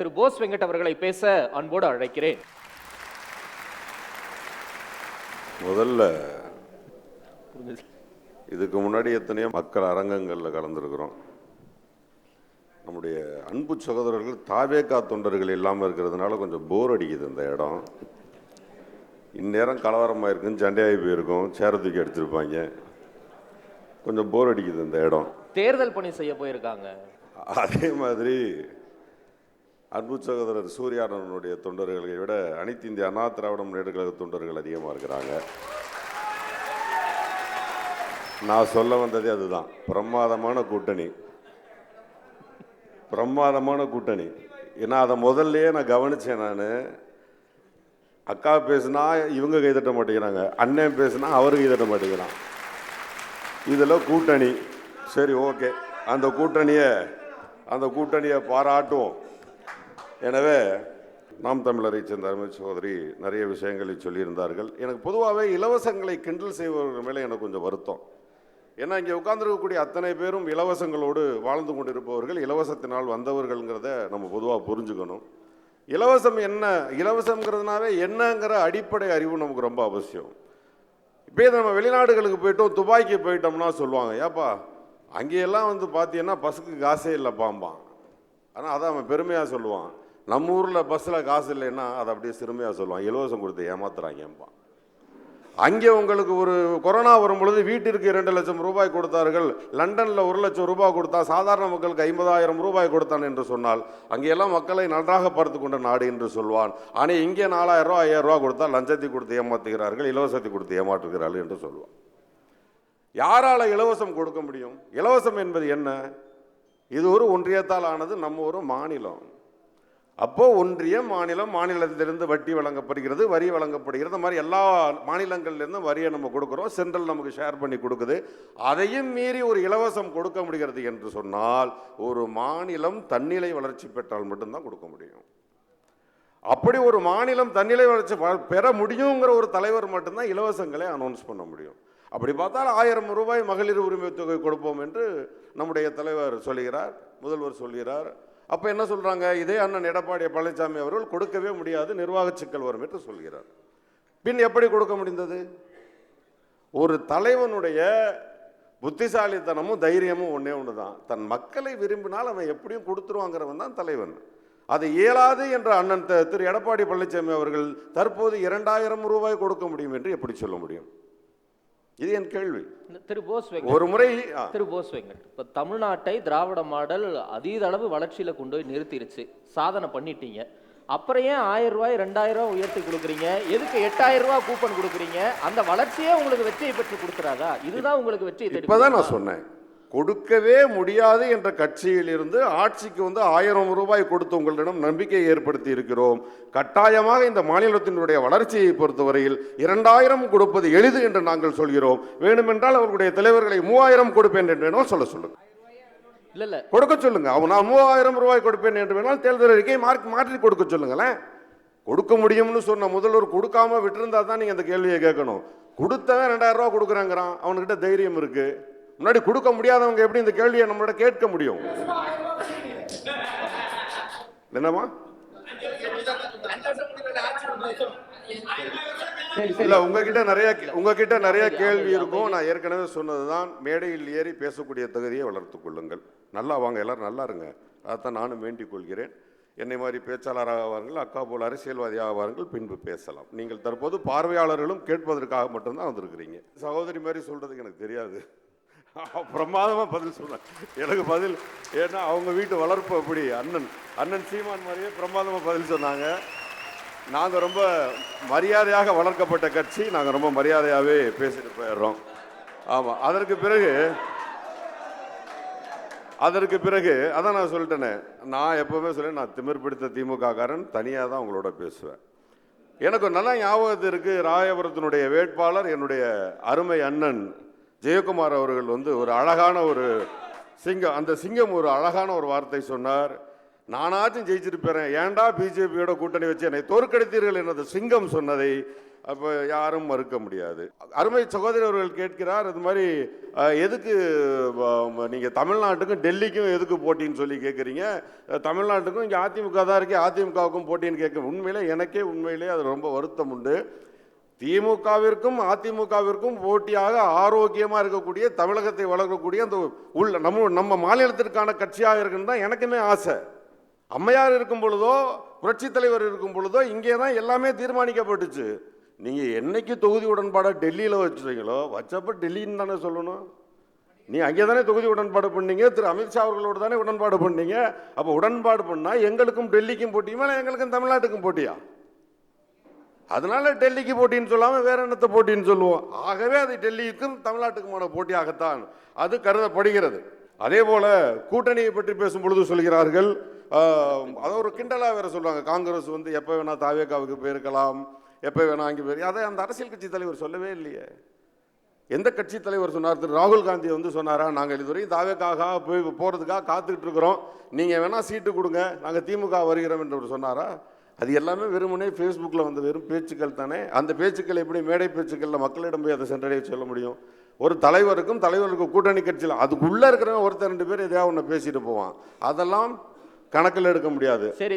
திரு போஸ் வெங்கட் அவர்களை பேச அன்போடு அழைக்கிறேன். முதல்ல இதுக்கு முன்னாடி எத்தனையோ மக்கள் அரங்கங்களில் கலந்துருக்கிறோம். நம்முடைய அன்பு சகோதரர்கள் தாவேகா தொண்டர்கள் இல்லாமல் இருக்கிறதுனால கொஞ்சம் போர் அடிக்குது இந்த இடம். இந்நேரம் கலவரமாக இருக்குன்னு சண்டையாகி போயிருக்கும், சேர தூக்கி அடிச்சிருப்பாங்க. கொஞ்சம் போர் அடிக்குது இந்த இடம். தேர்தல் பணி செய்ய போயிருக்காங்க. அதே மாதிரி அன்பு சகோதரர் சூர்யானந்தனுடைய தொண்டர்களை விட அனைத்து இந்திய அண்ணா திராவிட முன்னேற்ற கழக தொண்டர்கள் அதிகமாக இருக்கிறாங்க. நான் சொல்ல வந்ததே அதுதான். பிரமாதமான கூட்டணி, பிரமாதமான கூட்டணி. ஏன்னா அதை முதல்லையே நான் கவனித்தேன். நான் அக்கா பேசுனா இவங்க கைதட்ட மாட்டேங்கிறாங்க, அண்ணன் பேசுனா அவரு கைதட்ட மாட்டேங்கிறான். இதில் கூட்டணி சரி, ஓகே, அந்த கூட்டணியை பாராட்டுவோம். எனவே நாம் தமிழரை சேர்ந்த அருமை சகோதரி நிறைய விஷயங்களை சொல்லியிருந்தார்கள். எனக்கு பொதுவாகவே இலவசங்களை கிண்டல் செய்பவர்கள் மேலே எனக்கு கொஞ்சம் வருத்தம். ஏன்னா இங்கே உட்கார்ந்துருக்கக்கூடிய அத்தனை பேரும் இலவசங்களோடு வாழ்ந்து கொண்டிருப்பவர்கள், இலவசத்தினால் வந்தவர்கள்ங்கிறத நம்ம பொதுவாக புரிஞ்சுக்கணும். இலவசம் என்ன, இலவசங்கிறதுனாவே என்னங்கிற அடிப்படை அறிவு நமக்கு ரொம்ப அவசியம். இப்போ நம்ம வெளிநாடுகளுக்கு போயிட்டோம், துபாய்க்கு போயிட்டோம்னா சொல்லுவாங்க, ஏப்பா அங்கேயெல்லாம் வந்து பார்த்தீங்கன்னா பஸ்ஸுக்கு காசே இல்லை பாம்பான். ஆனால் அதை அவன் பெருமையாக சொல்லுவான். நம்ம ஊரில் பஸ்ஸில் காசு இல்லைன்னா அதை அப்படியே சிறுமையாக சொல்லுவான், இலவசம் கொடுத்து ஏமாத்துறாங்கப்பா. அங்கே உங்களுக்கு ஒரு கொரோனா வரும் பொழுது வீட்டிற்கு 2 லட்சம் ரூபாய் கொடுத்தார்கள், லண்டனில் 1 லட்சம் ரூபாய் கொடுத்தா, சாதாரண மக்களுக்கு 50,000 ரூபாய் கொடுத்தான் என்று சொன்னால் அங்கெல்லாம் மக்களை நன்றாக பார்த்து கொண்ட நாடு என்று சொல்வான். ஆனால் இங்கே 4,000 ரூபா 5,000 ரூபா கொடுத்தா லஞ்சத்தை கொடுத்து ஏமாத்துகிறார்கள், இலவசத்தை கொடுத்து ஏமாற்றுகிறார்கள் என்று சொல்லுவான். யாரால இலவசம் கொடுக்க முடியும்? இலவசம் என்பது என்ன? இது ஒரு ஒன்றியத்தால் ஆனது, நம்ம ஒரு மாநிலம். அப்போ ஒன்றியம், மாநிலம், மாநிலத்திலிருந்து வட்டி வழங்கப்படுகிறது, வரி வழங்கப்படுகிறது. இந்த மாதிரி எல்லா மாநிலங்கள்லேருந்து வரியை நம்ம கொடுக்குறோம், சென்ட்ரல் நமக்கு ஷேர் பண்ணி கொடுக்குது. அதையும் மீறி ஒரு இலவசம் கொடுக்க முடிகிறது என்று சொன்னால் ஒரு மாநிலம் தன்னிலை வளர்ச்சி பெற்றால் மட்டும்தான் கொடுக்க முடியும். அப்படி ஒரு மாநிலம் தன்னிலை வளர்ச்சி பெற முடியுங்கிற ஒரு தலைவர் மட்டும்தான் இலவசங்களை அனௌன்ஸ் பண்ண முடியும். அப்படி பார்த்தால் 1000 ரூபாய் மகளிர் உரிமை தொகை கொடுப்போம் என்று நம்முடைய தலைவர் சொல்கிறார், முதல்வர் சொல்கிறார். அப்போ என்ன சொல்கிறாங்க? இதே அண்ணன் எடப்பாடி பழனிசாமி அவர்கள் கொடுக்கவே முடியாது, நிர்வாக சிக்கல் வரும் என்று சொல்கிறார். பின் எப்படி கொடுக்க முடிந்தது? ஒரு தலைவனுடைய புத்திசாலித்தனமும் தைரியமும் ஒன்றே ஒன்று தான். தன் மக்களை விரும்பினால் அவன் எப்படியும் கொடுத்துருவாங்கிறவன் தான் தலைவன். அது இயலாது என்ற அண்ணன் திரு எடப்பாடி பழனிசாமி அவர்கள் தற்போது 2000 ரூபாய் கொடுக்க முடியும் என்று எப்படி சொல்ல முடியும்? இது என் கேள்வி. திரு போஸ் வெங்கட், ஒரு முறை திரு போஸ் வெங்கட், இப்போ தமிழ்நாட்டை திராவிட மாடல் அதீத அளவு வளர்ச்சியில் கொண்டு போய் நிறுத்திருச்சு, சாதனை பண்ணிட்டீங்க. அப்புறம் ஏன் 1000 ரூபாய் 2000 ரூபாய் உயர்த்தி கொடுக்குறீங்க? எதுக்கு 8000 ரூபாய் கூப்பன் கொடுக்குறீங்க? அந்த வளர்ச்சியே உங்களுக்கு வெற்றியை பெற்று கொடுத்துறாதா? இதுதான் உங்களுக்கு வெற்றியை தேடி. இப்பதான் நான் சொன்னேன், கொடுக்கவே முடியாது என்ற கட்சியில் இருந்து ஆட்சிக்கு வந்து 1000 ரூபாய் கொடுத்து உங்களிடம் நம்பிக்கை ஏற்படுத்தி இருக்கிறோம். கட்டாயமாக இந்த மாநிலத்தினுடைய வளர்ச்சியை பொறுத்தவரையில் 2000 கொடுப்பது எளிது என்று நாங்கள் சொல்கிறோம். வேண்டுமென்றால் அவர்களுடைய தலைவர்களை 3000 கொடுப்பேன் என்று வேணும் சொல்ல சொல்லுங்க. இல்ல கொடுக்க சொல்லுங்க. அவங்க நான் 3000 ரூபாய் கொடுப்பேன் என்று வேணால் தேர்தல் அறிக்கை மாற்றி கொடுக்க சொல்லுங்களேன். கொடுக்க முடியும்னு சொன்ன முதல்வர் கொடுக்காம விட்டுருந்தா தான் நீங்க அந்த கேள்வியை கேட்கணும். கொடுத்தவன் 2000 ரூபாய் கொடுக்குறாங்கிறான், அவனுக்கிட்ட தைரியம் இருக்கு. முன்னாடி கொடுக்க முடியாதவங்க எப்படி இந்த கேள்வியை நம்மளோட கேட்க முடியும்? என்னமா இல்ல, உங்ககிட்ட நிறைய கேள்வி இருக்கும். நான் ஏற்கனவே சொன்னதுதான், மேடையில் ஏறி பேசக்கூடிய தகுதியை வளர்த்துக் கொள்ளுங்கள். நல்லா வாங்க, எல்லாரும் நல்லா இருங்க, அதைத்தான் நானும் வேண்டிக் கொள்கிறேன். என்னை மாதிரி பேச்சாளராக ஆவார்கள், அக்கா போல் அரசியல்வாதி ஆவார்கள், பின்பு பேசலாம். நீங்கள் தற்போது பார்வையாளர்களும் கேட்பதற்காக மட்டும்தான் வந்திருக்கிறீங்க. சகோதரி மாதிரி சொல்றதுக்கு எனக்கு தெரியாது, பிரமாதமா பதில் சொன்னேன். எனக்கு பதில் ஏன்னா அவங்க வீட்டு வளர்ப்பு அப்படி. அண்ணன் சீமான் மாதிரியே பிரமாதமா பதில் சொன்னாங்க. நாங்க ரொம்ப மரியாதையாக வளர்க்கப்பட்ட கட்சி, நாங்க ரொம்ப மரியாதையாவே பேசிட்டு போயிடுறோம். ஆமா, அதற்கு பிறகு அதான் நான் சொல்லிட்டேனே, நான் எப்பவுமே சொல்ல, நான் திமிர் பிடித்த திமுக காரன், தனியாக தான் உங்களோட பேசுவேன். எனக்கு நல்லா ஞாபகத்து இருக்கு, ராயபுரத்தினுடைய வேட்பாளர் என்னுடைய அருமை அண்ணன் ஜெயக்குமார் அவர்கள் வந்து ஒரு அழகான ஒரு சிங்கம், அந்த சிங்கம் ஒரு அழகான ஒரு வார்த்தை சொன்னார். நானாச்சும் ஜெயிச்சிருப்பேன், ஏன்டா பிஜேபியோட கூட்டணி வச்சு என்னை தோற்கடித்தீர்கள் எனது சிங்கம் சொன்னதை அப்போ யாரும் மறுக்க முடியாது. அருமை சகோதரி அவர்கள் கேட்கிறார், இது மாதிரி எதுக்கு நீங்கள் தமிழ்நாட்டுக்கும் டெல்லிக்கும் எதுக்கு போட்டின்னு சொல்லி கேட்குறீங்க, தமிழ்நாட்டுக்கும் இங்கே அதிமுக தான் இருக்கே, அதிமுகவுக்கும் போட்டின்னு கேட்க. உண்மையிலே எனக்கே உண்மையிலே அது ரொம்ப வருத்தம் உண்டு. திமுகவிற்கும் அதிமுகவிற்கும் போட்டியாக ஆரோக்கியமாக இருக்கக்கூடிய, தமிழகத்தை வளர்க்கக்கூடிய அந்த நம்ம மாநிலத்திற்கான கட்சியாக இருக்குன்னு தான் எனக்குமே ஆசை. அம்மையார் இருக்கும் பொழுதோ புரட்சித் தலைவர் இருக்கும் பொழுதோ இங்கே தான் எல்லாமே தீர்மானிக்கப்பட்டுச்சு. நீங்கள் என்னைக்கு தொகுதி உடன்பாடை டெல்லியில் வச்சுருக்கீங்களோ வச்சப்போ டெல்லின்னு தானே சொல்லணும். நீ அங்கே தானே தொகுதி உடன்பாடு பண்ணீங்க, திரு அமித்ஷா அவர்களோடு தானே உடன்பாடு பண்ணீங்க. அப்போ உடன்பாடு பண்ணால் எங்களுக்கும் டெல்லிக்கும் போட்டியுமா இல்லை எங்களுக்கும் தமிழ்நாட்டுக்கும் போட்டியா? அதனால டெல்லிக்கு போட்டின்னு சொல்லாமல் வேற என்னத்தை போட்டின்னு சொல்லுவோம். ஆகவே அது டெல்லிக்கும் தமிழ்நாட்டுக்குமான போட்டியாகத்தான் அது கருதப்படுகிறது. அதே போல கூட்டணியை பற்றி பேசும் பொழுது சொல்கிறார்கள், அதை ஒரு கிண்டலாக வேற சொல்றாங்க, காங்கிரஸ் வந்து எப்போ வேணா தாவேகாவுக்கு போயிருக்கலாம், எப்போ வேணா அங்கே போய். அதை அந்த அரசியல் கட்சி தலைவர் சொல்லவே இல்லையே. எந்த கட்சி தலைவர் சொன்னார்? திரு ராகுல் காந்தி வந்து சொன்னாரா, நாங்கள் இதுவரையும் தாவேக்காக போய் போகிறதுக்காக காத்துக்கிட்டு இருக்கிறோம், நீங்கள் வேணா சீட்டு கொடுங்க, நாங்கள் திமுக வருகிறோம் என்று சொன்னாரா? அது எல்லாமே வெறுமனே ஃபேஸ்புக்கில் வந்த வெறும் பேச்சுக்கள் தானே. அந்த பேச்சுக்கள் எப்படி மேடை பேச்சுக்களில் மக்களிடம் போய் அதை சென்றடைய சொல்ல முடியும்? ஒரு தலைவருக்கும் கூட்டணி கட்சியில் அதுக்குள்ளே இருக்கிறவங்க ஒருத்தர் ரெண்டு பேர் எதையாவது ஒன்று பேசிட்டு போவான், அதெல்லாம் கணக்கில் எடுக்க முடியாது. சரி,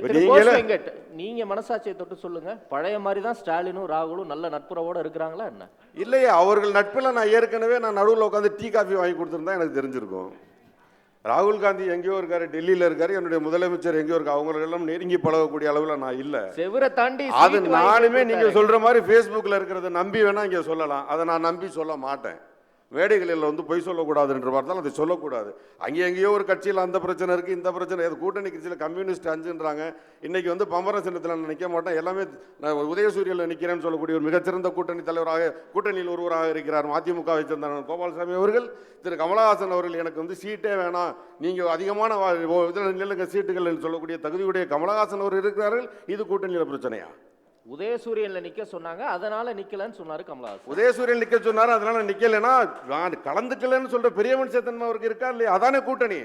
நீங்க மனசாட்சியை தொட்டு சொல்லுங்க, பழைய மாதிரி தான் ஸ்டாலினும் ராகுலும் நல்ல நட்புறவோட இருக்கிறாங்களா என்ன? இல்லையே, அவர்கள் நட்பில் நான் ஏற்கனவே நடுவில் உட்காந்து டீ காஃபி வாங்கி கொடுத்துருந்தா எனக்கு தெரிஞ்சிருக்கும். ராகுல் காந்தி எங்கேயோ இருக்காரு, டெல்லியில் இருக்காரு, என்னுடைய முதலமைச்சர் எங்கேயோ இருக்கு, அவங்களெல்லாம் நெருங்கி பழகக்கூடிய அளவில் நான் இல்லை. செவரை தாண்டி அது நானுமே நீங்க சொல்ற மாதிரி ஃபேஸ்புக்கில் இருக்கிறத நம்பி வேணா இங்கே சொல்லலாம், அதை நான் நம்பி சொல்ல மாட்டேன். மேடைகளில் வந்து பொய் சொல்லக்கூடாது என்று பார்த்தாலும் அதை சொல்லக்கூடாது. அங்கே எங்கேயோ ஒரு கட்சியில் அந்த பிரச்சனை இருக்குது, இந்த பிரச்சனை, கூட்டணி கட்சியில் கம்யூனிஸ்ட் 5ன்றாங்க. இன்னைக்கு வந்து பம்பர சின்னத்தில் நான் நிற்க மாட்டேன், எல்லாமே நான் உதயசூரியனில் நிற்கிறேன்னு சொல்லக்கூடிய ஒரு மிகச்சிறந்த கூட்டணி தலைவராக, கூட்டணியில் ஒருவராக இருக்கிறார் மதிமுகவை சேர்ந்த கோபாலசாமி அவர்கள். திரு கமலஹாசன் அவர்கள் எனக்கு வந்து சீட்டே வேணாம், நீங்கள் அதிகமான இதில் நில்லுங்க சீட்டுகள் சொல்லக்கூடிய தகுதியுடைய கமலஹாசன் அவர்கள் இருக்கிறார்கள். இது கூட்டணியில் பிரச்சனையா? உதயசூரியன்ல நிக்க சொன்னாங்க, அதனால நிக்கலன்னு சொன்னாரு கமலஹாசன். உதயசூரியன் நிக்க சொன்னாரு, அதனால நிக்கலன்னா கலந்துக்கலன்னு சொல்ற பெரிய மனுஷத்தன்மை அவருக்கு இருக்கா இல்லையா? அதானே கூட்டணி.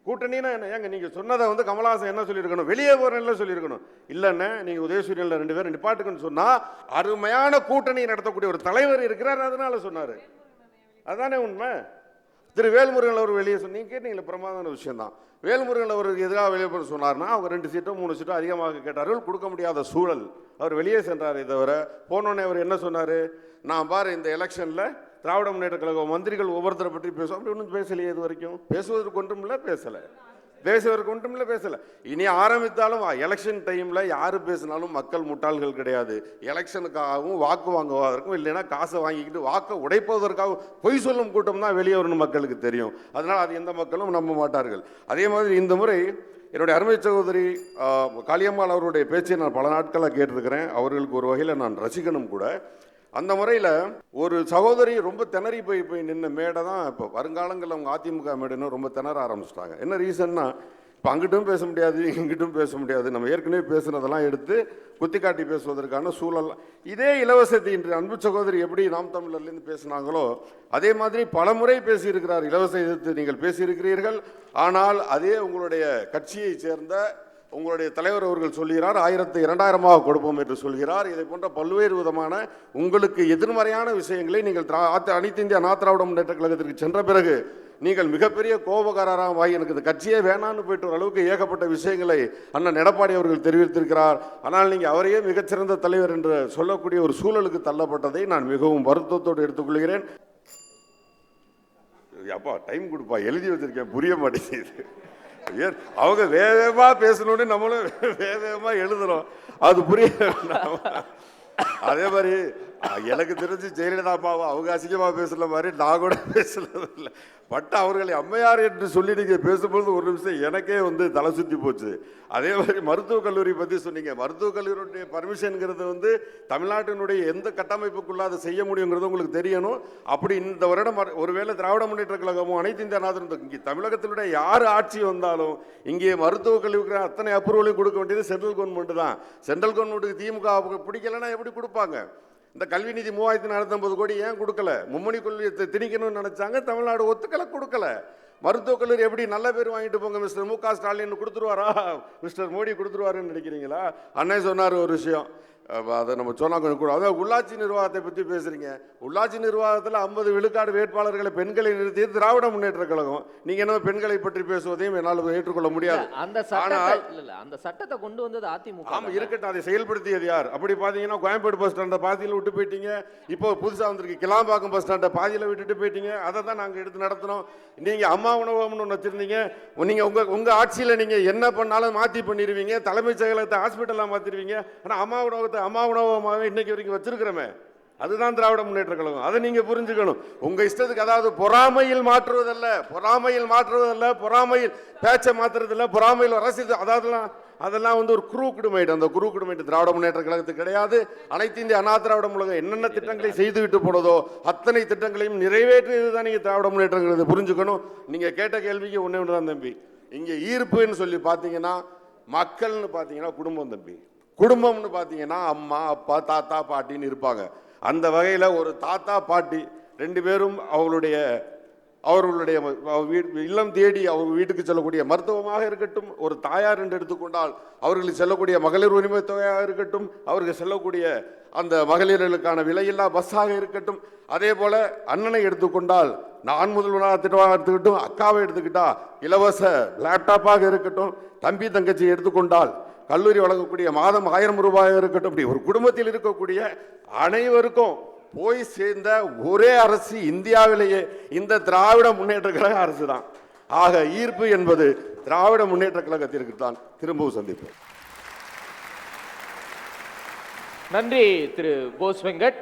கூட்டணினா என்ன? ஏங்க நீங்க சொன்னதை வந்து கமலஹாசன் என்ன சொல்லியிருக்கணும், வெளியே போறேன்ல சொல்லியிருக்கணும். இல்லைன்னு நீங்க உதயசூரியன்ல 2 பேரும் நிப்பாட்டுக்குன்னு சொன்னா அருமையான கூட்டணி நடத்தக்கூடிய ஒரு தலைவர் இருக்கிறார், அதனால சொன்னாரு. அதானே உண்மை. திரு வேல்முருகன் அவர் வெளியே சொன்னீங்க கேட்டீங்களா, பிரமாதமான விஷயம் தான். வேல்முருகன் அவருக்கு எதிராக வெளியே போய் சொன்னார்னா அவங்க 2 சீட்டோ 3 சீட்டோ அதிகமாக கேட்டார்கள், கொடுக்க முடியாத சூழல், அவர் வெளியே சென்றார். தவிர போனோடனே அவர் என்ன சொன்னார், நான் பாரு இந்த எலெக்ஷனில் திராவிட முன்னேற்ற கழக மந்திரிகள் ஒவ்வொருத்தரை பற்றி பேசுவோம், அப்படி ஒன்றும் பேசலையே இது வரைக்கும். பேசுவதற்கு ஒன்றும் இல்லை, பேசலை. இனி ஆரம்பித்தாலும் எலெக்ஷன் டைமில் யார் பேசினாலும் மக்கள் முட்டாள்கள் கிடையாது. எலெக்ஷனுக்காகவும் வாக்கு வாங்குவதற்கும் இல்லைன்னா காசை வாங்கிக்கிட்டு வாக்கை உடைப்பதற்காகவும் பொய் சொல்லும் கூட்டம் தான் வெளியே வரணும், மக்களுக்கு தெரியும். அதனால் அது எந்த மக்களும் நம்ப மாட்டார்கள். அதே மாதிரி இந்த முறை என்னுடைய அருமை சகோதரி காளியம்மாள் அவருடைய பேச்சை நான் பல நாட்களாக கேட்டிருக்கிறேன். அவர்களுக்கு ஒரு வகையில் நான் ரசிக்கணும் கூட. அந்த முறையில் ஒரு சகோதரி ரொம்ப திணறி போய் நின்ன மேடை தான் இப்போ வருங்காலங்களில் அவங்க அதிமுக மேடைன்னு ரொம்ப திணற ஆரம்பிச்சிட்டாங்க. என்ன ரீசன்னா, இப்போ அங்கிட்டும் பேச முடியாது, இங்கிட்டும் பேச முடியாது, நம்ம ஏற்கனவே பேசுனதெல்லாம் எடுத்து குத்தி காட்டி பேசுவதற்கான சூழல். இதே இலவசத்தை இன்று அன்பு சகோதரி எப்படி நாம் தமிழர்லேருந்து பேசினாங்களோ அதே மாதிரி பல முறை பேசியிருக்கிறார். இலவச எதிர்த்து நீங்கள் பேசியிருக்கிறீர்கள். ஆனால் அதே உங்களுடைய கட்சியை சேர்ந்த உங்களுடைய தலைவர் அவர்கள் சொல்கிறார் 1200 கொடுப்போம் என்று சொல்கிறார். இதை போன்ற பல்வேறு விதமான உங்களுக்கு எதிர்மறையான விஷயங்களை நீங்கள் அனைத்து இந்திய அண்ணா திராவிட முன்னேற்ற கழகத்திற்கு சென்ற பிறகு நீங்கள் மிகப்பெரிய கோபக்காரராக வாங்கி எனக்கு இந்த கட்சியே வேணான்னு போயிட்டு ஒரு அளவுக்கு ஏகப்பட்ட விஷயங்களை அண்ணன் எடப்பாடி அவர்கள் தெரிவித்திருக்கிறார். ஆனால் நீங்கள் அவரையே மிகச்சிறந்த தலைவர் என்று சொல்லக்கூடிய ஒரு சூழலுக்கு தள்ளப்பட்டதை நான் மிகவும் வருத்தத்தோடு எடுத்துக்கொள்கிறேன். அப்பா டைம் கொடுப்பா, எழுதி வச்சிருக்கேன், புரிய மாட்டேங்குது. அவங்க வேகமா பேசணும்னு நம்மளும் வேகமா எழுதுறோம், அது புரிய. அதே மாதிரி எனக்கு தெரிஞ்சு ஜெயலலிதா அம்மாவை அவங்க அசிங்கமா பேசுற மாதிரி நான் கூட பேசல. பட் அவர்களை அம்மையார் என்று சொல்லி நீங்க பேசும்போது ஒரு நிமிஷம் எனக்கே வந்து தலை சுத்தி போச்சு. அதே மாதிரி மருத்துவக் கல்லூரி பத்தி சொன்னீங்க. மருத்துவக் கல்லூரியுடைய பர்மிஷன்ங்கிறது வந்து தமிழ்நாட்டினுடைய எந்த கட்டமைப்புக்குள்ள அதை செய்ய முடியுங்கிறது உங்களுக்கு தெரியணும். அப்படி இந்த வருடம் ஒருவேளை திராவிட முன்னேற்ற கழகமும் அனைத்து இந்திய அண்ணா இங்கே தமிழகத்தினுடைய யார் ஆட்சி வந்தாலும் இங்கே மருத்துவக் கல்விக்கு அத்தனை அப்ரூவலையும் கொடுக்க வேண்டியது சென்ட்ரல் கவர்மெண்ட் தான். சென்ட்ரல் கவர்மெண்ட்டுக்கு திமுக பிடிக்கலன்னா எப்படி கொடுப்பாங்க? இந்த கல்வி நிதி 3450 கோடி ஏன் கொடுக்கல? மும்மொழி கொள்கையை திணிக்கணும்னு நினைச்சாங்க, தமிழ்நாடு ஒத்துக்கலை, கொடுக்கல. மருத்துவக் கல்லூரி எப்படி நல்ல பேர் வாங்கிட்டு போங்க மிஸ்டர் மு க ஸ்டாலின் கொடுத்துருவாரா, மிஸ்டர் மோடி கொடுத்துருவாருன்னு நினைக்கிறீங்களா? அண்ணன் சொன்னார் ஒரு விஷயம், அதை நம்ம சொன்னா கொஞ்சம் கூட. அதாவது உள்ளாட்சி நிர்வாகத்தை பற்றி பேசுறீங்க. உள்ளாட்சி நிர்வாகத்தில் 50 விழுக்காடு வேட்பாளர்களை பெண்களை நிறுத்தி திராவிட முன்னேற்ற கழகம். நீங்க என்ன பெண்களை பற்றி பேசுவதையும் என்னால் ஏற்றுக்கொள்ள முடியாது. அந்த சட்டத்தை கொண்டு வந்தது அதிமுக. ஆமா இருக்கட்டும், அதை செயல்படுத்தியது யார்? அப்படி பாத்தீங்கன்னா கோயம்பேடு பஸ் ஸ்டாண்டை பாதியில் விட்டு போயிட்டீங்க. இப்போ புதுசா வந்திருக்கு கிளாம்பாக்கம் பஸ் ஸ்டாண்டை பாதியில் விட்டுட்டு போயிட்டீங்க. அதை தான் நாங்கள் எடுத்து நடத்தினோம். நீங்க அம்மா உணவகம்னு ஒன்று வச்சிருந்தீங்க. நீங்க உங்க ஆட்சியில் நீங்க என்ன பண்ணாலும் மாத்தி பண்ணிடுவீங்க. தலைமைச் செயலகத்தை ஹாஸ்பிட்டலாக மாத்திருவீங்க. ஆனா அம்மா உணவகமாகவே இன்னைக்கு வரைக்கும் வச்சிருக்கிறோமே, அதுதான் திராவிட முன்னேற்ற கழகம். அதை நீங்க புரிஞ்சுக்கணும். உங்க இஷ்டத்துக்கு, அதாவது பொறாமையில் மாற்றுவதல்ல, பொறாமையில் பேச்சை மாத்துறதில்ல, பொறாமையில் அரசியல், அதெல்லாம் வந்து ஒரு குரூப்டு மைண்ட். அந்த குரூப்டு மைண்ட் திராவிட முன்னேற்ற கழகத்துக்கு கிடையாது. அனைத்து இந்திய அண்ணா திராவிட முன்னேற்ற என்னென்ன திட்டங்களை செய்துவிட்டு போனதோ அத்தனை திட்டங்களையும் நிறைவேற்றியது தான் நீங்க திராவிட முன்னேற்ற கழகத்தை புரிஞ்சுக்கணும். நீங்க கேட்ட கேள்விக்கு ஒண்ணே ஒன்று தான் தம்பி. இங்க ஈர்ப்புன்னு சொல்லி பாத்தீங்கன்னா, மக்கள்னு பாத்தீங்கன்னா குடும்பம் தம்பி. குடும்பம்னு பாத்தீங்கன்னா அம்மா அப்பா தாத்தா பாட்டின்னு இருப்பாங்க. அந்த வகையில் ஒரு தாத்தா பாட்டி 2 பேரும் அவர்களுடைய இல்லம் தேடி அவங்க வீட்டுக்கு செல்லக்கூடிய மருத்துவமாக இருக்கட்டும், ஒரு தாயார் என்று எடுத்துக்கொண்டால் அவர்களுக்கு செல்லக்கூடிய மகளிர் உரிமை தொகையாக இருக்கட்டும், அவருக்கு செல்லக்கூடிய அந்த மகளிர்களுக்கான விலையில்லா பஸ்ஸாக இருக்கட்டும், அதே போல அண்ணனை எடுத்துக்கொண்டால் நான் முதல்வராக திட்டமாக எடுத்துக்கிட்டும், அக்காவை எடுத்துக்கிட்டா இலவச லேப்டாப்பாக இருக்கட்டும், தம்பி தங்கச்சி எடுத்துக்கொண்டால் கல்லூரி வழங்கக்கூடிய மாதம் 1000 ரூபாயாக இருக்கட்டும், இப்படி ஒரு குடும்பத்தில் இருக்கக்கூடிய அனைவருக்கும் போய் சேர்ந்த ஒரே அரசு இந்தியாவிலேயே இந்த திராவிட முன்னேற்ற கழக அரசு தான். ஆக ஈர்ப்பு என்பது திராவிட முன்னேற்ற கழகத்திற்கு தான். திரும்பவும் சந்திப்போம். நன்றி திரு போஸ் வெங்கட்.